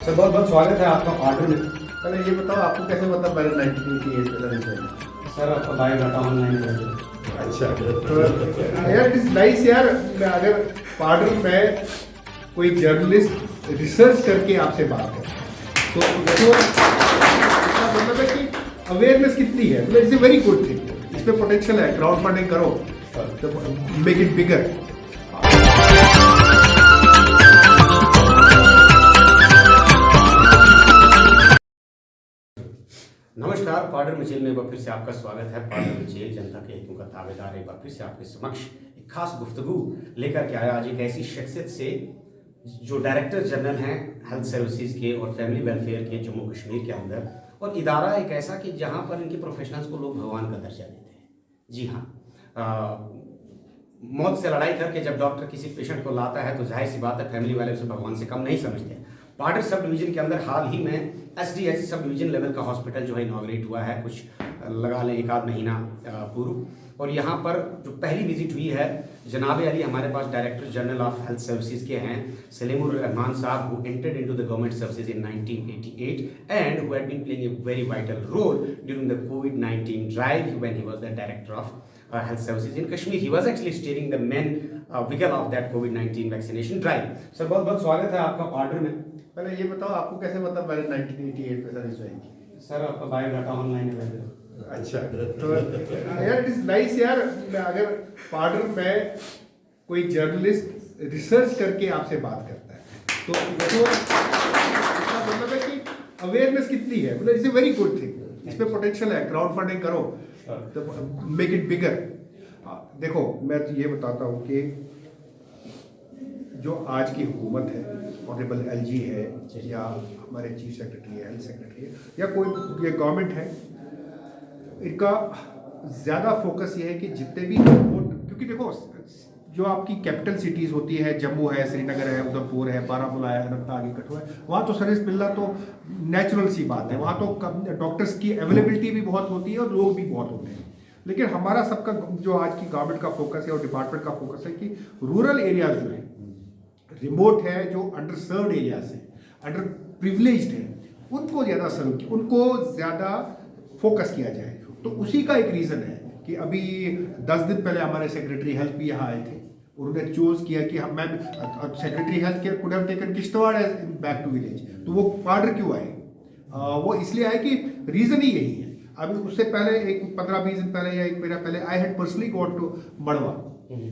Sir बहुत बहुत स्वागत है आपका ऑर्डर में। पहले ये बताओ आपको कैसे पता पहले 1988 में सर्विस सर आपका बायोडाटा ऑनलाइन कर दो। अच्छा तो यार इट इज नाइस यार। अगर पार्डर में कोई जर्नलिस्ट रिसर्च करके आपसे बात करे तो देखो इसका मतलब है कि अवेयरनेस कितनी है, मतलब it's a very good thing. इसमें पोटेंशियल है, क्राउड फंडिंग करो तो मेक इट बिगर। नमस्कार, पाउडर मचेल में एक बार फिर से आपका स्वागत है। पाउडर मचेल जनता के हितों का दावेदार एक बार फिर से आपके समक्ष एक खास गुफ्तगू लेकर के आया। आज एक ऐसी शख्सियत से जो डायरेक्टर जनरल हैं हेल्थ सर्विसेज के और फैमिली वेलफेयर के जम्मू कश्मीर के अंदर, और इदारा एक ऐसा कि जहां पर इनके प्रोफेशनल्स को लोग भगवान का दर्जा देते हैं। जी हाँ, मौत से लड़ाई करके जब डॉक्टर किसी पेशेंट को लाता है तो जाहिर सी बात है फैमिली वाले उसे भगवान से कम नहीं समझते। पार्डर सब डिवीजन के अंदर हाल ही में एसडीएच सब डिवीजन लेवल का हॉस्पिटल जो है इनॉग्रेट हुआ है, कुछ लगा लें एक आध महीना पूर्व। और यहाँ पर जो पहली विजिट हुई है जनाब अली हमारे पास director general of health services के हैं, Salimur Rahman sahab, who entered into the government services in 1988 and who had been playing a very vital role during the कोविड-19 drive when he was the director of health services in Kashmir. He was actually steering the main vehicle of that COVID-19 vaccination drive. Sir बहुत बहुत स्वागत है आपका order में। पहले ये बताओ आपको कैसे पता मैंने 1988 में सर्विस ज्वाइन की? सर आपका बायोडाटा ऑनलाइन कर दो। अच्छा तो यार इट इज नाइस यार। अगर पार्डर में कोई जर्नलिस्ट रिसर्च करके आपसे बात करता है तो देखो इसका मतलब है कि अवेयरनेस कितनी है, मतलब it's a very good thing. इसमें पोटेंशियल है, क्राउड फंडिंग करो तो मेक इट बिगर। देखो मैं तो ये बताता हूँ कि जो आज की हुकूमत है, ऑनरेबल एलजी है या हमारे चीफ सेक्रेटरी है, हेल्थ सेक्रेटरी है या कोई ये गवर्नमेंट है, इनका ज़्यादा फोकस ये है कि जितने भी क्योंकि देखो जो आपकी कैपिटल सिटीज़ होती है, जम्मू है, श्रीनगर है, उधमपुर है, बारामूला है, अनंतनाग है, कठुआ है, वहाँ तो सर्विस मिलना तो नेचुरल सी बात है। वहाँ तो डॉक्टर्स की अवेलेबिलिटी भी बहुत होती है और लोग भी बहुत होते हैं। लेकिन हमारा सबका जो आज की गवर्नमेंट का फोकस है और डिपार्टमेंट का फोकस है कि रूरल एरियाज जो है, रिमोट है, जो अंडर सर्व्ड एरियाज है, अंडर प्रिविलेज्ड है, उनको ज़्यादा सर्व, उनको ज़्यादा फोकस किया जाए। तो उसी का एक रीज़न है कि अभी 10 दिन पहले हमारे सेक्रेटरी हेल्थ भी यहाँ आए थे। उन्होंने चूज़ किया कि हम, मैं सेक्रेटरी हेल्थ के could have taken Kishtwar back to village, तो वो पार्डर क्यों आए? वो इसलिए आए कि रीज़न ही यही है। अभी उससे पहले एक 15-20 दिन पहले या एक महीना पहले I had personally got to Madwa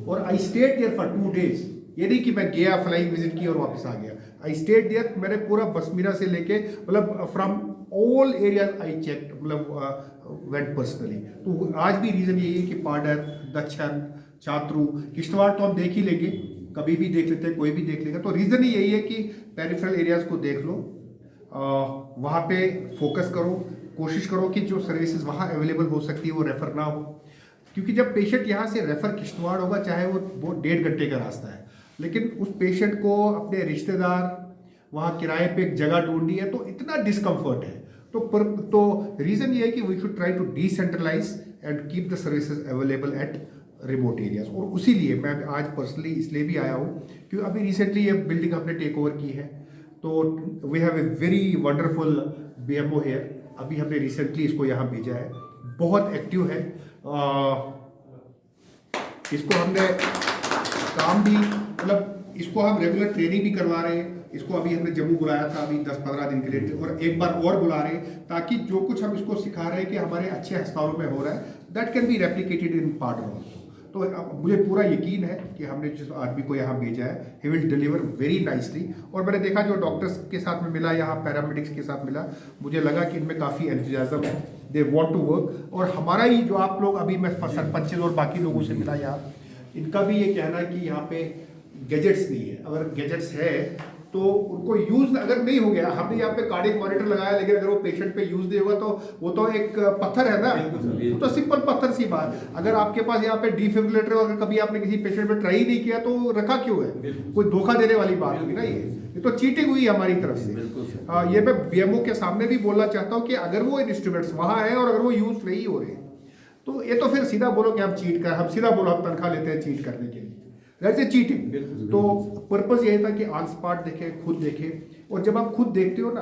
और I stayed there for 2 days। ये नहीं कि मैं गया, फ्लाइंग विजिट की और वापस आ गया। आई स्टेड देयर, मैंने पूरा बसमीरा से लेके मतलब from all areas I check, मतलब वेंट पर्सनली। तो आज भी रीज़न यही है कि पार्डर, दक्षिण, चात्रू, किश्तवाड़ तो हम देख ही लेंगे, कभी भी देख लेते हैं, कोई भी देख लेगा। तो रीज़न ही यही है कि पेरिफेरल एरियाज को देख लो, वहाँ पे फोकस करो, कोशिश करो कि जो सर्विसेज वहाँ अवेलेबल हो सकती है वो रेफ़र ना हो। क्योंकि जब पेशेंट यहाँ से रेफ़र किश्तवाड़ होगा, चाहे वो 1.5 घंटे का रास्ता है, लेकिन उस पेशेंट को अपने रिश्तेदार वहाँ किराए पे एक जगह ढूंढनी है तो इतना डिस्कम्फर्ट है। तो रीज़न ये है कि we should try to decentralise and keep the services available at remote areas. और उसी लिए मैं आज पर्सनली इसलिए भी आया हूँ क्योंकि अभी रिसेंटली ये बिल्डिंग हमने टेक ओवर की है, तो we have a very wonderful BMO here. अभी हमने रिसेंटली इसको यहाँ भेजा है, बहुत एक्टिव है। इसको हमने काम भी, मतलब इसको हम रेगुलर ट्रेनिंग भी करवा रहे हैं। इसको अभी हमने जम्मू बुलाया था अभी 10-15 दिन के लिए, और एक बार और बुला रहे हैं ताकि जो कुछ हम इसको सिखा रहे हैं कि हमारे अच्छे अस्पतालों में हो रहा है, that can be replicated in Pardar also. तो मुझे पूरा यकीन है कि हमने जिस आदमी को यहाँ भेजा है, he will deliver very nicely. और मैंने देखा जो डॉक्टर्स के साथ में मिला, यहाँ पैरामेडिक्स के साथ मिला, मुझे लगा कि इनमें काफ़ी एंथुसियाज्म है, दे वांट टू वर्क। और हमारा ही जो आप लोग अभी मैं सरपंच और बाकी लोगों से मिला यहाँ, इनका भी ये कहना है कि यहाँ पे गैजेट्स नहीं है। अगर गैजेट्स है तो उनको यूज़ अगर नहीं हो गया, हमने यहाँ पे कार्डियक मॉनिटर लगाया, लेकिन अगर वो पेशेंट पे यूज़ नहीं होगा तो वो तो एक पत्थर है ना, वो तो सिंपल पत्थर सी बात। अगर आपके पास यहाँ पे डिफिब्रिलेटर अगर कभी आपने किसी पेशेंट पे ट्राई नहीं किया तो रखा क्यों है? कोई धोखा देने वाली बात हुई ना, ये तो चीटिंग हुई हमारी तरफ से। ये मैं BMO के सामने भी बोलना चाहता हूँ कि अगर वो इंस्ट्रूमेंट्स वहाँ हैं और अगर वो यूज़ नहीं हो रहे तो ये तो फिर सीधा बोलो कि हम चीट कर, हम सीधा बोलो हम तनख्वाह लेते हैं चीट करने के लिए, दैट्स ए चीटिंग। तो पर्पस यही था कि ऑन स्पॉट देखें, खुद देखें और जब आप खुद देखते हो ना,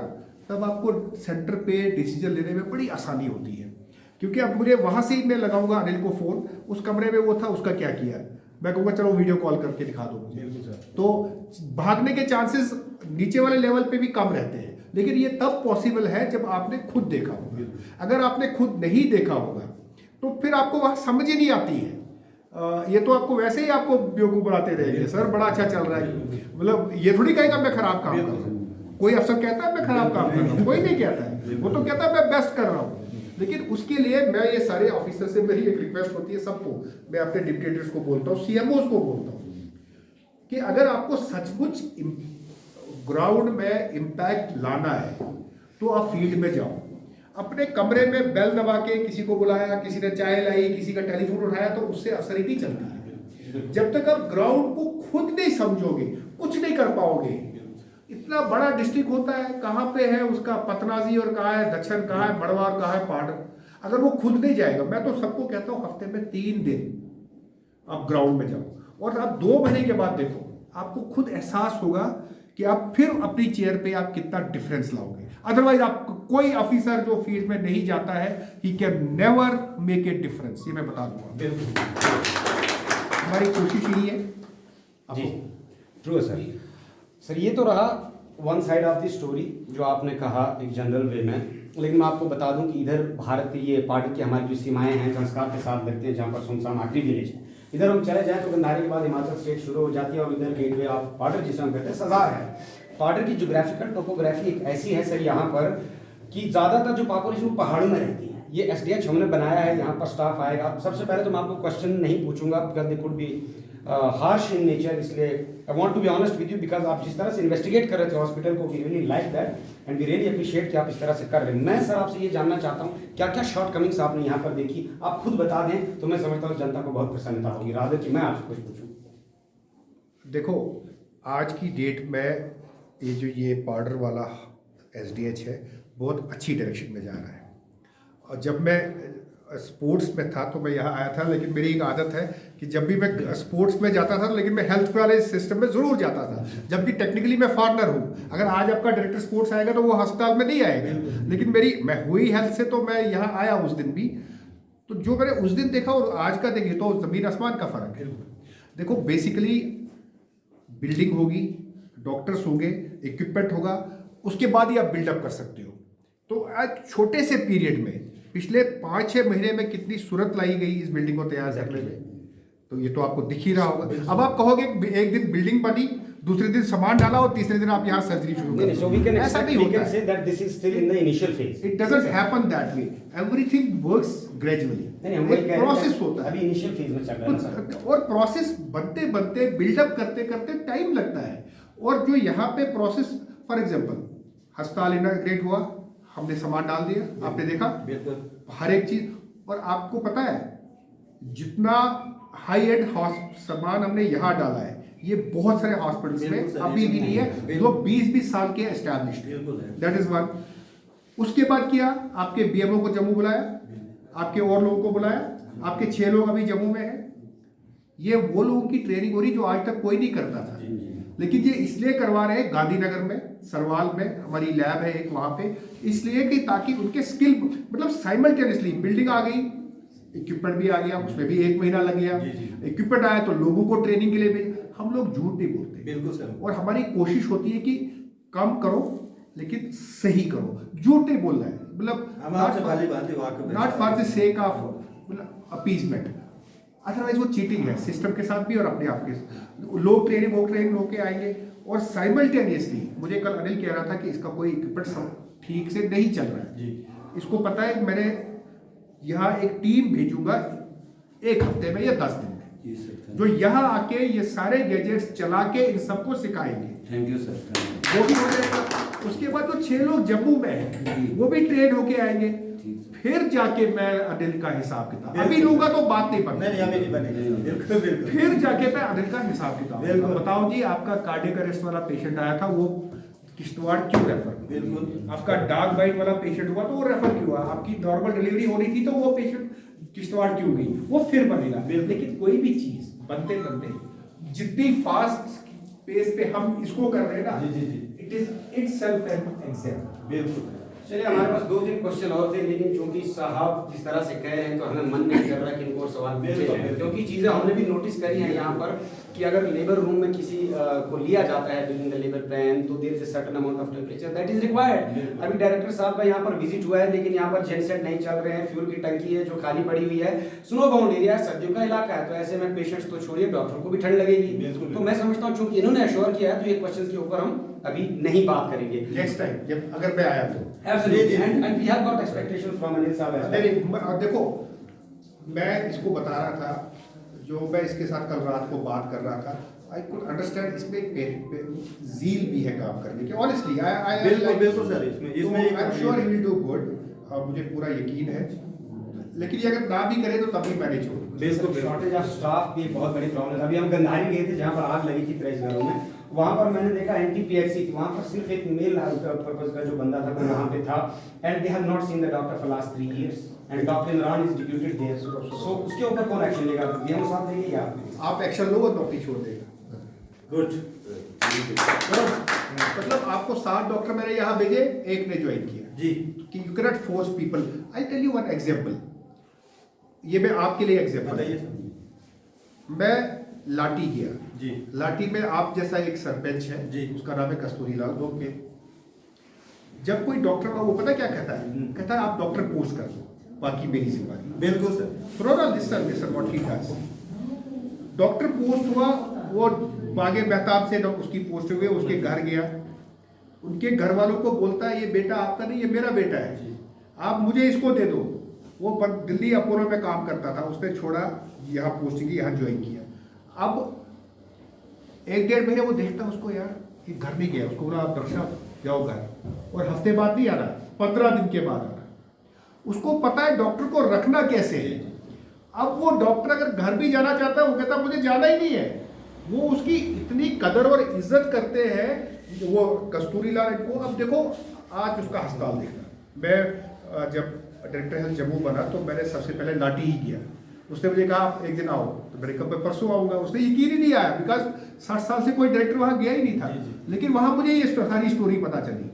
तब आपको सेंटर पे डिसीजन लेने में बड़ी आसानी होती है। क्योंकि अब मुझे वहाँ से ही मैं लगाऊंगा अनिल को फ़ोन, उस कमरे में वो था, उसका क्या किया, मैं कहूँगा चलो वीडियो कॉल करके दिखा दो मुझे। तो भागने के चांसेस नीचे वाले लेवल पे भी कम रहते हैं, लेकिन ये तब पॉसिबल है जब आपने खुद देखा होगा। अगर आपने खुद नहीं देखा होगा तो फिर आपको वहाँ समझ ही नहीं आती है। ये तो आपको वैसे ही आपको बेवकूफ़ बनाते रहेंगे, सर बड़ा अच्छा चल रहा है, मतलब ये थोड़ी कहेगा मैं खराब काम कर रहा हूँ। कोई अफसर कहता है मैं खराब काम कर रहा हूँ? कोई नहीं कहता है, वो तो कहता है मैं बेस्ट कर रहा हूँ। लेकिन उसके लिए मैं ये सारे ऑफिसर से मेरी एक रिक्वेस्ट होती है सबको, मैं अपने डिप्टी को बोलता हूँ, सीएमओस को बोलता हूँ कि अगर आपको सचमुच ग्राउंड में इम्पैक्ट लाना है तो आप फील्ड में जाओ। अपने कमरे में बेल दबा के किसी को बुलाया, किसी ने चाय लाई, किसी का टेलीफोन उठाया, तो उससे अफसर ही नहीं चलती है। जब तक आप ग्राउंड को खुद नहीं समझोगे कुछ नहीं कर पाओगे। इतना बड़ा डिस्ट्रिक्ट होता है, कहाँ पे है उसका पतनाजी और कहाँ है दक्षिण, कहाँ है बड़वा और कहाँ है पाड़, अगर वो खुद नहीं जाएगा। मैं तो सबको कहता हूँ हफ्ते में 3 दिन आप ग्राउंड में जाओ और आप 2 महीने के बाद देखो, आपको खुद एहसास होगा कि आप फिर अपनी चेयर पे आप कितना डिफरेंस लाओगे। अदरवाइज आप कोई ऑफिसर जो फील्ड में नहीं जाता है, he can never make a difference, ये मैं बता दूंगा। हमारी कोशिश यही है। जी ट्रू है सर। सर ये तो रहा one side of the story जो आपने कहा एक जनरल वे में, लेकिन मैं आपको बता दूं कि इधर भारत ये पार्टी की हमारी जो सीमाएं हैं संस्कार के साथ लगते हैं, जहाँ पर सुनसान आखिरी विलेज है। इधर हम चले जाएं तो गंधारी के बाद हिमाचल स्टेट शुरू हो जाती है और इधर गेटवे ऑफ बॉर्डर जिसे हम कहते हैं सजार है। बॉर्डर की जोग्राफिकल टोपोग्राफी एक ऐसी है सर यहाँ पर कि ज़्यादातर जो पॉपुलेशन पहाड़ों में रहती है। ये एसडीएच हमने बनाया है, यहाँ पर स्टाफ आएगा। सबसे पहले तो मैं आपको क्वेश्चन नहीं पूछूंगा because they could be harsh in nature, इसलिए I want to be honest with you because आप जिस तरह से इन्वेस्टिगेट कर रहे थे हॉस्पिटल को, we really like that and we really appreciate कि आप इस तरह से कर रहे हैं। मैं सर आपसे ये जानना चाहता हूँ क्या क्या शॉर्टकमिंग्स आपने यहाँ पर देखी, आप खुद बता दें तो मैं समझता हूँ जनता को बहुत प्रसन्नता होगी, राधे कि मैं आपसे कुछ पूछूँ। देखो आज की डेट में ये बॉर्डर वाला एसडीएच है बहुत अच्छी डायरेक्शन में जा रहा है। और जब मैं स्पोर्ट्स में था तो मैं यहाँ आया था, लेकिन मेरी एक आदत है कि जब भी मैं स्पोर्ट्स में जाता था लेकिन मैं हेल्थ वाले सिस्टम में ज़रूर जाता था, जबकि टेक्निकली मैं फॉरनर हूँ। अगर आज आपका डायरेक्टर स्पोर्ट्स आएगा तो वो अस्पताल में नहीं आएगा, लेकिन मैं हुई हेल्थ से तो मैं यहाँ आया उस दिन भी। तो जो मैंने उस दिन देखा और आज का देखिए तो ज़मीन आसमान का फ़र्क है। देखो बेसिकली बिल्डिंग होगी, डॉक्टर्स होंगे, इक्विपमेंट होगा, उसके बाद ही आप बिल्डअप कर सकते हो। तो आज छोटे से पीरियड में पिछले 5-6 महीने में कितनी सूरत लाई गई इस बिल्डिंग को तैयार करने में, तो ये तो आपको दिख ही रहा होगा। अब आप कहोगे एक दिन बिल्डिंग बनी, दूसरे दिन सामान डाला और तीसरे दिन आप यहाँ सर्जरी शुरू कर दो, ऐसा नहीं होता है। It doesn't happen that way, everything works gradually, एक प्रोसेस होता है। अभी इनिशियल फेज में चल रहा है सर, और प्रोसेस बनते बनते बिल्डअप करते करते टाइम लगता है। और जो यहाँ पे प्रोसेस, फॉर एग्जांपल अस्पताल इनॉग्रेट हुआ, हमने सामान डाल दिया, आपने देखा हर एक चीज। और आपको पता है जितना हाई एंड सामान हमने यहाँ डाला है, ये बहुत सारे हॉस्पिटल्स में अभी भी नहीं है जो 20-20 साल के एस्टैब्लिश्ड है। That is one. उसके बाद किया, आपके बीएमओ को जम्मू बुलाया, आपके और लोगों को बुलाया, आपके 6 लोग अभी जम्मू में हैं। ये वो लोगों की ट्रेनिंग हो रही जो आज तक कोई नहीं करता था, लेकिन ये इसलिए करवा रहे हैं गांधीनगर में, सरवाल में हमारी लैब है एक वहाँ पे, इसलिए कि ताकि उनके स्किल मतलब साइमल्टेनियसली बिल्डिंग आ गई, इक्विपमेंट भी आ गया, उसमें भी 1 महीना लग गया। इक्विपमेंट आया तो लोगों को ट्रेनिंग के लिए भी, हम लोग झूठ नहीं बोलते बिल्कुल सर। और हमारी कोशिश होती है कि कम करो लेकिन सही करो, झूठ नहीं बोलना है, मतलब not for the sake of मतलब अपीजमेंट, अदरवाइज वो चीटिंग है सिस्टम के साथ भी और अपने आप के। लोग ट्रेनिंग होके आएंगे और साइमल्टेनियसली, मुझे कल अनिल कह रहा था कि इसका कोई इक्विपमेंट ठीक से नहीं चल रहा है, इसको पता है कि मैंने यहाँ एक टीम भेजूंगा 1 हफ्ते में या 10 दिन में, जो यहाँ आके ये सारे गैजेट्स चला के इन सबको सिखाएंगे। Thank you sir. वो भी हो जाएगा। उसके बाद जो 6 लोग जम्मू में हैं वो भी ट्रेन होके आएंगे, फिर जाके मैं अनिल का हिसाब किताब अभी लूंगा तो बात नहीं बनती, फिर जाके मैं अनिल का हिसाब किताब बताओ जी, आपका कार्डियक अरेस्ट वाला पेशेंट आया था वो किश्तवाड़ क्यों रेफर, बिल्कुल आपका डार्क बाइट वाला पेशेंट हुआ तो वो रेफर क्यों हुआ, आपकी नॉर्मल डिलीवरी होनी थी तो वो पेशेंट किश्तवाड़ क्यों गई, वो फिर बनेगा। लेकिन कोई भी चीज बनते बनते जितनी फास्ट पेस पे हम इसको कर रहे हैं ना, it is itself an example. बिल्कुल। चलिए हमारे पास 2-3 क्वेश्चन और थे, लेकिन चूंकि साहब जिस तरह से कह रहे हैं तो हमें मन नहीं कर रहा कि इनको और सवाल पूछे जाएं, क्योंकि चीज़ें हमने भी नोटिस करी हैं यहाँ पर कि अगर लेबर रूम में किसी को लिया जाता है ड्यूरिंग द लेबर पेन, तो there is a certain amount of temperature that is required. अभी डायरेक्टर साहब का यहाँ पर विजिट हुआ है, लेकिन यहाँ पर जेनसेट नहीं चल रहे हैं, फ्यूल की टंकी है जो खाली पड़ी हुई है, स्नो बाउंड एरिया, सर्दियों का इलाका है, तो ऐसे में पेशेंट्स तो छोड़िए, डॉक्टर को भी ठंड लगेगी। तो मैं समझता हूँ चूंकि इन्होंने एश्योर किया है तो ये क्वेश्चन के ऊपर हम अभी नहीं बात करेंगे। नेक्स्ट टाइम जब अगर मैं आया तो Absolutely, and we have got expectations from Anil साहब as well. नहीं, देखो मैं इसको बता रहा था, जो मैं इसके साथ कल रात को बात कर रहा था, आई कुड अंडरस्टैंड इसमें जील भी है काम करने की, ऑनेस्टली बिल्कुल सर, इसमें आई am sure he will do good, मुझे पूरा यकीन है, लेकिन ये अगर ना भी करे तो तभी मैं नहीं छोड़ूंगा। बिल्कुल, शॉर्टेज ऑफ स्टाफ भी एक बहुत बड़ी प्रॉब्लम है। अभी हम गंधारी गए थे जहाँ पर आग लगी थी प्रेस घरों में, वहाँ पर मैंने देखा एनटीपीएचसी थी, वहाँ पर सिर्फ एक मेल पर्पस का जो बंदा था वो वहाँ पे था, and they have not seen the doctor for last 3 years and doctor Imran is deputed there, so उसके ऊपर कौन एक्शन लेगा? डीएम साहब लेंगे या आप एक्शन लो और नौकरी छोड़ देगा। गुड। मतलब आपको 7 डॉक्टर मैंने यहाँ भेजे, एक ने ज्वाइन किया जी, कि you can not force people. I tell you one example, ये मैं आपके लिए एग्जांपल, बताइए सर। मैं लाठी गया जी, लाठी में आप जैसा एक सरपंच है जी, उसका नाम है कस्तूरी लाल। ओके, जब कोई डॉक्टर का वो पता क्या कहता है, कहता है आप डॉक्टर पोस्ट कर दो, बाकी मेरी जिम्मेदारी। बिल्कुल सर। थ्रो ना this sir what he does. Doctor post हुआ, वो बागे मेहताब से उसकी पोस्ट हुई, उसके घर गया, उनके घर वालों को बोलता है ये बेटा आपका नहीं, ये मेरा बेटा है, आप मुझे इसको दे दो। वो दिल्ली अपोलो में काम करता था, उसने छोड़ा, यहाँ पोस्टिंग की, यहाँ ज्वाइन किया। अब 1-1.5 महीने वो देखता उसको, यार ये घर नहीं गया, उसको बोला आप डॉक्टर साहब जाओ घर, और हफ्ते बाद नहीं आना, 15 दिन के बाद आना। उसको पता है डॉक्टर को रखना कैसे है। अब वो डॉक्टर अगर घर भी जाना चाहता है, वो कहता मुझे जाना ही नहीं है। वो उसकी इतनी कदर और इज्जत करते हैं वो कस्तूरी लाल इनको। अब देखो आज उसका अस्पताल देखना, मैं जब डायरेक्टर हेल्थ जम्मू बना तो मैंने सबसे पहले लाठी ही किया। उसने मुझे कहा आप एक दिन आओ, तो मैंने कहा मैं परसों आऊँगा। उसने यकीन ही नहीं आया, बिकॉज 60 साल से कोई डायरेक्टर वहाँ गया ही नहीं था, लेकिन वहाँ मुझे ये सारी स्टोरी पता चली।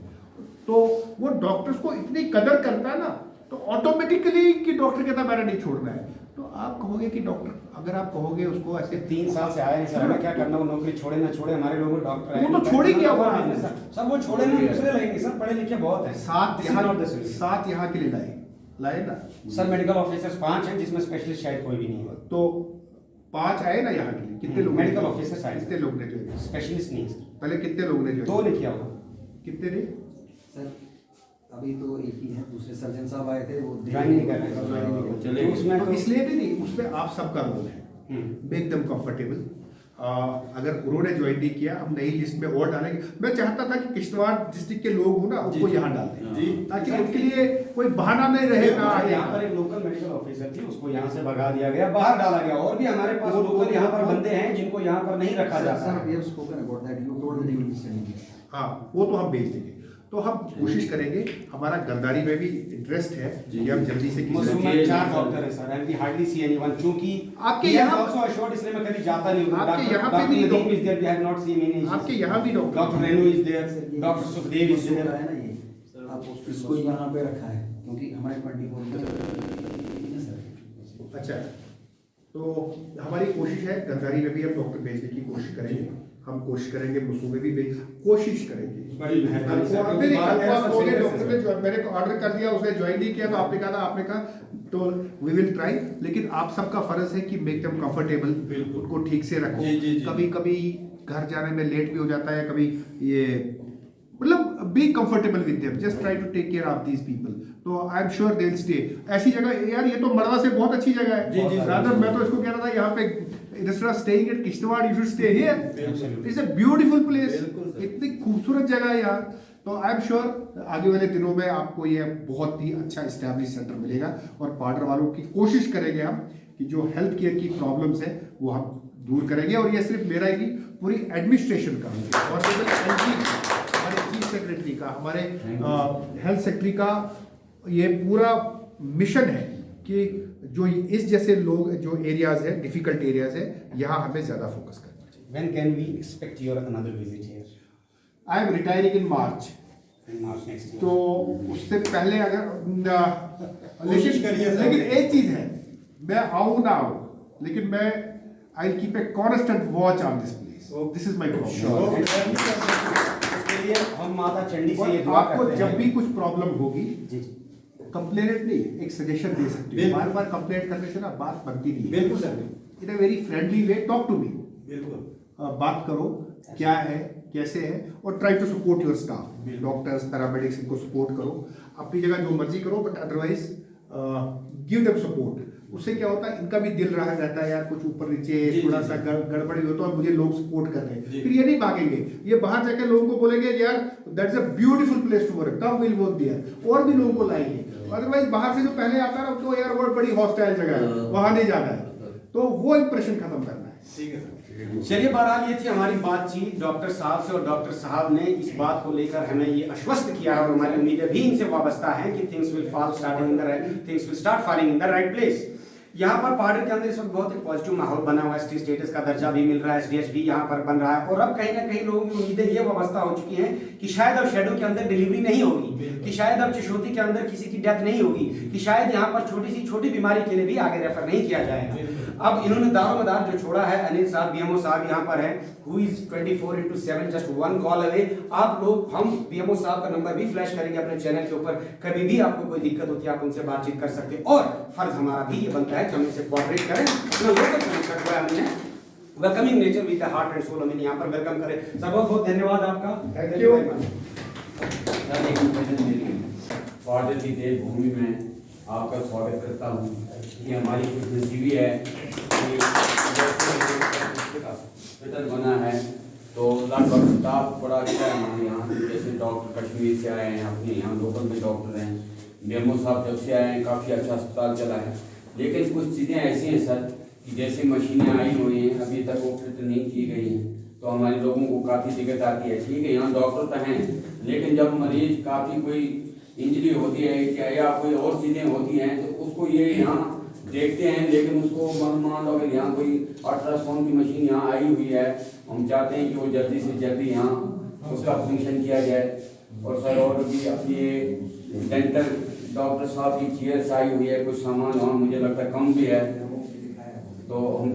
तो वो डॉक्टर्स को इतनी कदर करता है ना, तो ऑटोमेटिकली कि डॉक्टर कहता मैंने नहीं छोड़ना है। तो आप कहोगे कि डॉक्टर, अगर आप कहोगे उसको ऐसे 3 साल से आया नहीं सर, हमें क्या करना, वो नौकरी छोड़े ना छोड़े, हमारे लोग डॉक्टर वो तो छोड़ ही गया हुआ है सर, वो छोड़े ना, दूसरे लगेंगे सर, पढ़े लिखे बहुत है। 7 यहाँ के लिए लाए ना सर मेडिकल ऑफिसर्स 5 हैं, जिसमें स्पेशलिस्ट शायद कोई भी नहीं है। तो 5 आए ना यहाँ के लिए, कितने लोग मेडिकल ऑफिसर्स आए, कितने लोग ने जो स्पेशलिस्ट नहीं है सर। पहले कितने लोग ने जो 2 ने किया होगा। कितने ने सर अभी तो एक ही है, दूसरे सर्जन साहब आए थे, वो ज्वाइन नहीं कर रहे हैं। चलिए, तो उसमें तो तो इसलिए भी नहीं, उसमें आप सबका रोल है, मेक देम कंफर्टेबल। अगर उन्होंने ज्वाइन नहीं किया, हम नई लिस्ट में और डालेंगे। मैं चाहता था कि किश्तवाड़ डिस्ट्रिक्ट के लोग हो ना, उनको यहाँ डाल दें जी, ताकि उनके लिए कोई बहाना नहीं रहेगा। यहाँ पर एक लोकल मेडिकल ऑफिसर थी, उसको यहाँ से भगा दिया गया, बाहर डाला गया। और भी हमारे पास लोकल यहाँ पर बंदे हैं जिनको यहाँ पर नहीं रखा जाता सर है। We have spoken about that, you told that you will be sending it. हाँ, वो तो हम भेज देंगे। तो हम कोशिश करेंगे, हमारा गद्दारी में भी इंटरेस्ट है कि हम जल्दी से मसूम किसी में 4 डॉक्टर हैं sir, and we hardly see anyone, क्योंकि आपके he has यहाँ- also assured, इसलिए मैं कभी जाता नहीं हूँ। आपके यहाँ पे डॉक्टर भी Nadeem is there, we have not seen any issues. आपके यहाँ भी doctor Renu is there, doctor Sukhdev is there. है ना ये, आप इसको यहाँ पे रखा है क्योंकि हमारे 24 सर। अच्छा, तो हमारी कोशिश है गद्दारी में भी हम डॉक्टर भेजने की कोशिश करेंगे। हम कोशिश करेंगे मसूम में भी कोशिश करेंगे। बड़ी मेहरबानी सर, आपने क्योंकि नहीं बात है कहा, सर, आप बोले serious डॉक्टर है। ने मैंने ऑर्डर कर दिया, उसने ज्वाइन नहीं किया, तो आपने कहा था, आपने कहा तो वी विल ट्राई। लेकिन आप सबका फर्ज है कि मेक देम कंफर्टेबल, उनको ठीक से रखो। जी, जी, जी। कभी कभी घर जाने में लेट भी हो जाता है, कभी ये मतलब be comfortable with them, just try to take care of these people. तो I am sure they will stay. ऐसी जगह यार, ये तो मड़वा से बहुत अच्छी जगह है। जी, जी, रादर मैं तो इसको कह रहा था यहाँ पे instead of staying at Kishtwar you should stay here. It's a beautiful place, बिल्कुल सर। इतनी खूबसूरत जगह है यहाँ। तो आई एम श्योर आगे वाले दिनों में आपको ये बहुत ही अच्छा एस्टैब्लिश सेंटर मिलेगा, और पार्डर वालों की कोशिश करेंगे हम कि जो हेल्थ केयर की प्रॉब्लम्स है वो हम दूर करेंगे। और ये सिर्फ मेरा ही नहीं, पूरी एडमिनिस्ट्रेशन का, और हमारे चीफ सेक्रेटरी का, हमारे हेल्थ सेक्रेटरी का ये पूरा मिशन है कि जो इस जैसे लोग जो एरियाज है, डिफिकल्ट एरियाज है, यहाँ हमें ज़्यादा फोकस करना चाहिए। When can we expect your another visit here? I am retiring in March, March next year. तो उससे पहले अगर कोशिश करिए सर। लेकिन एक चीज है, मैं आऊँ ना आऊँ, लेकिन मैं I keep a constant watch on this place, this is my problem. उसके लिए हम माता चंडी से ये दुआ आपको करते जब हैं। भी कुछ प्रॉब्लम होगी, जी कंप्लेनेंट नहीं, एक सजेशन दे सकते हो। बिल्कुल। बार बार कंप्लेंट करने से ना बात बनती नहीं है। बिल्कुल sir, in a very friendly way talk to me, बिल्कुल। बात करो क्या है कैसे है, और try to support your staff, doctors paramedics, इनको सपोर्ट करो, अपनी जगह जो मर्जी करो, but otherwise give them support. उससे क्या होता है, इनका भी दिल रहा रहता है यार, कुछ ऊपर नीचे जी, थोड़ा जी, सा जी। गड़बड़ी हो तो और मुझे लोग सपोर्ट कर रहे हैं, जी। फिर ये नहीं भागेंगे, ये बाहर जाकर लोगों को बोलेंगे यार that's a beautiful place to work, come will work there, और भी लोगों को लाएंगे। अदरवाइज बाहर से जो पहले आता है ना, तो यार बहुत बड़ी हॉस्टाइल जगह है, वहां नहीं जाना है, तो वो इंप्रेशन खत्म करना है। ठीक है सर। चलिए, बहरहाल ये थी हमारी बातचीत डॉक्टर साहब से, और डॉक्टर साहब ने इस बात को लेकर हमें ये आश्वस्त किया और हमारी उम्मीदें भी इनसे वाबस्ता हैं कि things will start falling in the right place. यहाँ पर पार्डर के अंदर इस वक्त बहुत एक पॉजिटिव माहौल बना हुआ है, एसटी स्टेटस का दर्जा भी मिल रहा है, एसडीएच भी यहाँ पर बन रहा है, और अब कहीं ना कहीं लोगों की उम्मीदें ये वाबस्ता हो चुकी हैं कि शायद अब शेडो के अंदर डिलीवरी नहीं होगी, कि शायद अब चिशोती के अंदर किसी की डेथ नहीं होगी, कि शायद यहाँ पर छोटी बीमारी के लिए भी आगे रेफर नहीं किया जाएगा। अब इन्होंने दारोमदार जो छोड़ा है, अनिल साहब बीएमओ साहब यहाँ पर हैं, who is 24/7 just one call away। आप लोग, हम बीएमओ साहब का नंबर भी फ्लैश करेंगे अपने चैनल के ऊपर, कभी भी आपको कोई दिक्कत होती है आप उनसे बातचीत कर सकते हैं, और फर्ज हमारा भी ये बनता है कि हम इनसे कोऑपरेट करें। हमने welcoming nature with the heart and soul, हमें यहाँ पर वेलकम करें। सर बहुत बहुत धन्यवाद आपका, Thank you। सर, एक निवेदन मेरी पार्डर की देवभूमि में आपका स्वागत करता हूँ। ये हमारी खुशनसीबी है कि हॉस्पिटल बना है, तो लगभग स्टाफ बड़ा अच्छा है हमारे यहाँ। जैसे डॉक्टर कश्मीर से आए हैं, अपने यहाँ लोकल में डॉक्टर हैं, बीएमओ साहब जब से आए हैं काफ़ी अच्छा अस्पताल चला है। लेकिन कुछ चीज़ें ऐसी हैं सर कि जैसे मशीनें आई हुई हैं, अभी तक वो फिट नहीं की गई हैं, तो हमारे लोगों को काफ़ी दिक्कत आती है। ठीक है, यहाँ डॉक्टर तो हैं, लेकिन जब मरीज काफ़ी कोई इंजरी होती है क्या या कोई और चीज़ें होती हैं, तो उसको ये यहाँ देखते हैं, लेकिन उसको मान लो अगर यहाँ कोई अल्ट्रासाउंड की मशीन यहाँ आई हुई है, हम चाहते हैं कि वो जल्दी से जल्दी यहाँ उसका फंक्शन किया जाए। और सर, और भी अपनी डेंटल डॉक्टर साहब की चेयर्स आई हुई है, कुछ सामान वहाँ मुझे लगता है कम भी है, तो हम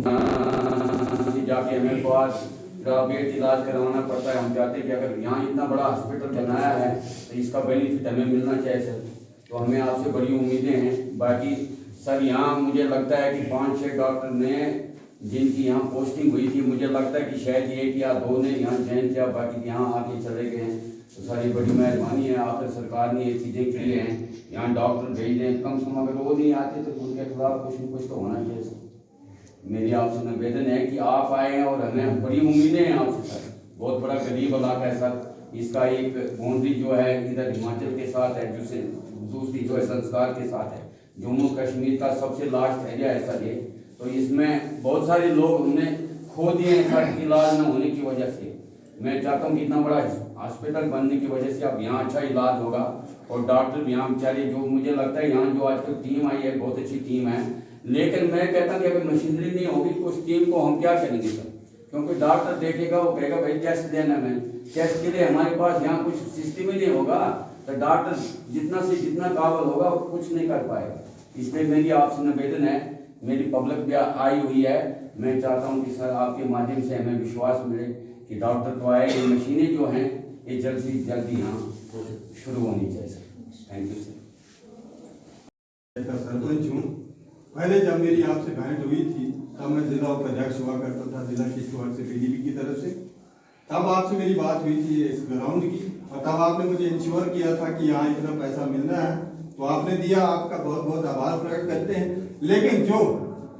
जाके हमें बहुत प्राइवेट इलाज करवाना पड़ता है। हम चाहते हैं कि अगर यहाँ इतना बड़ा हॉस्पिटल बनाया है तो इसका बेनिफिट हमें मिलना चाहिए सर, तो हमें आपसे बड़ी उम्मीदें हैं। बाकी सर, यहाँ मुझे लगता है कि 5-6 डॉक्टर ने जिनकी यहाँ पोस्टिंग हुई थी, मुझे लगता है कि शायद 1 या 2 ने यहाँ ज्वाइन किया, बाकी यहाँ आके चले गए हैं। तो सर, ये बड़ी मेहरबानी है, आपके सरकार ने ये चीज़ें की हैं, यहाँ डॉक्टर भेज दें, कम से कम अगर वो नहीं आते तो उनके खिलाफ कुछ न कुछ तो होना चाहिए सर। मेरी आपसे निवेदन है कि आप आए हैं और हमें बड़ी उम्मीदें हैं आपसे सर। बहुत बड़ा गरीब इलाका है सर, इसका एक बाउंड्री जो है इधर हिमाचल के साथ है, दूसरी जो है संस्कार के साथ है। जम्मू कश्मीर का सबसे लास्ट एरिया है सर ये, तो इसमें बहुत सारे लोग हमने खो दिए हैं सर इलाज न होने की वजह से। मैं चाहता हूँ कि इतना बड़ा हॉस्पिटल बनने की वजह से अब यहाँ अच्छा इलाज होगा, और डॉक्टर भी यहाँ बेचारे, जो मुझे लगता है यहाँ जो आजकल टीम आई है बहुत अच्छी टीम है, लेकिन मैं कहता हूँ कि अगर मशीनरी नहीं होगी तो उस टीम को हम क्या करेंगे सर, क्योंकि डॉक्टर देखेगा, वो कहेगा भाई टेस्ट देना है, टेस्ट के लिए हमारे पास यहाँ कुछ सिस्टम ही नहीं होगा, तो डॉक्टर जितना से जितना काबिल होगा वो कुछ नहीं कर पाएगा। इसलिए मेरी आपसे निवेदन है, मेरी पब्लिक भी आई हुई है, मैं चाहता हूँ कि सर आपके माध्यम से हमें विश्वास मिले कि डॉक्टर तो आए, ये मशीनें जो हैं ये जल्द से जल्दी यहाँ शुरू होनी चाहिए sir. Thank you sir. Sarpanch हूँ। पहले जब मेरी आपसे भेंट हुई थी तब मैं जिला उपाध्यक्ष हुआ करता था जिला किश्तवाड़ से बीडीपी की तरफ से, तब आपसे मेरी बात हुई थी इस ग्राउंड की, और तब आपने मुझे इंश्योर किया था कि यहाँ इतना पैसा मिलना है, तो आपने दिया, आपका बहुत बहुत आभार प्रकट करते हैं। लेकिन जो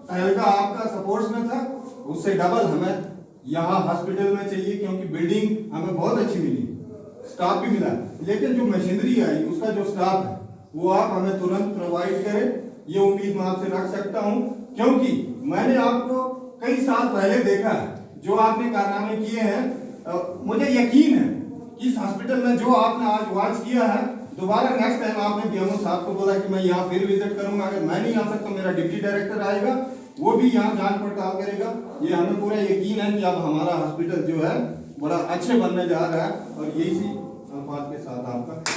तहलका आपका सपोर्ट्स में था उससे डबल हमें यहाँ हॉस्पिटल में चाहिए, क्योंकि बिल्डिंग हमें बहुत अच्छी मिली, स्टाफ भी मिला, लेकिन जो मशीनरी आई उसका जो स्टाफ है वो आप हमें तुरंत प्रोवाइड करें, ये उम्मीद मैं आपसे रख सकता हूँ। क्योंकि मैंने आपको कई साल पहले देखा है, जो आपने कारनामे किए हैं, मुझे यकीन है कि इस हॉस्पिटल में जो आपने आज वॉच किया है, दोबारा नेक्स्ट टाइम आपने बीएमओ साहब को बोला कि मैं यहाँ फिर विजिट करूंगा, अगर मैं नहीं आ सकता मेरा डिप्टी डायरेक्टर आएगा, वो भी यहाँ जांच पड़ताल करेगा। ये हमें पूरा यकीन है कि अब हमारा हॉस्पिटल जो है बड़ा अच्छे बनने जा रहा है और यही सी अल्फाज के साथ आपका